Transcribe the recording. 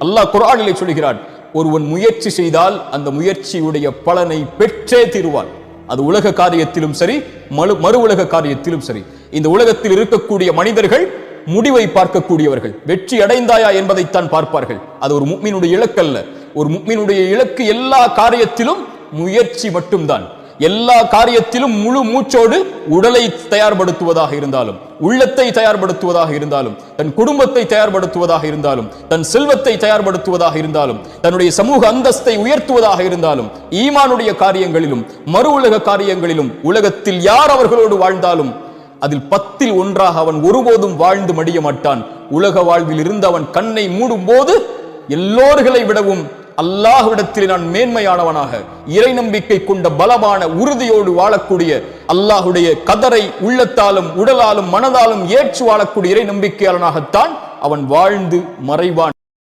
அல்லாஹ் குர்ஆனிலே சொல்கிறான், ஒருவன் முயற்சி செய்தால் அந்த முயற்சியுடைய பலனை பெற்றே தீருவான். அது உலக காரியத்திலும் சரி, மறு உலக காரியத்திலும் சரி. இந்த உலகத்தில் இருக்கக்கூடிய மனிதர்கள் முடிவை பார்க்கக்கூடியவர்கள். வெற்றி அடைந்தாயா என்பதைத்தான் பார்ப்பார்கள். அது ஒரு முஃமினுடைய இலக்கல்ல. ஒரு முஃமினுடைய இலக்கு எல்லா காரியத்திலும் முயற்சி மட்டும்தான். எல்லா காரியத்திலும் முழு மூச்சோடு உடலை தயார்படுத்துவதாக இருந்தாலும், உள்ளத்தை தயார்படுத்துவதாக இருந்தாலும், தன் குடும்பத்தை தயார்படுத்துவதாக இருந்தாலும், தன் செல்வத்தை தயார்படுத்துவதாக இருந்தாலும், தன்னுடைய சமூக அந்தஸ்தை உயர்த்துவதாக இருந்தாலும், ஈமானுடைய காரியங்களிலும் மறு உலக காரியங்களிலும் உலகத்தில் யார் அவர்களோடு வாழ்ந்தாலும் அதில் 10ல் 1 அவன் ஒருபோதும் வாழ்ந்து மடிய மாட்டான். உலக வாழ்வில் இருந்து அவன் கண்ணை மூடும் போது எல்லோர்களை விடவும் அல்லாஹ்விடத்தில் நான் மேன்மையானவனாக, இறை நம்பிக்கை கொண்ட பலமான உறுதியோடு வாழக்கூடிய, அல்லாஹுடைய கதரை உள்ளத்தாலும் உடலாலும் மனதாலும் ஏற்று வாழக்கூடிய இறை நம்பிக்கையாளனாகத்தான் அவன் வாழ்ந்து மறைவான்.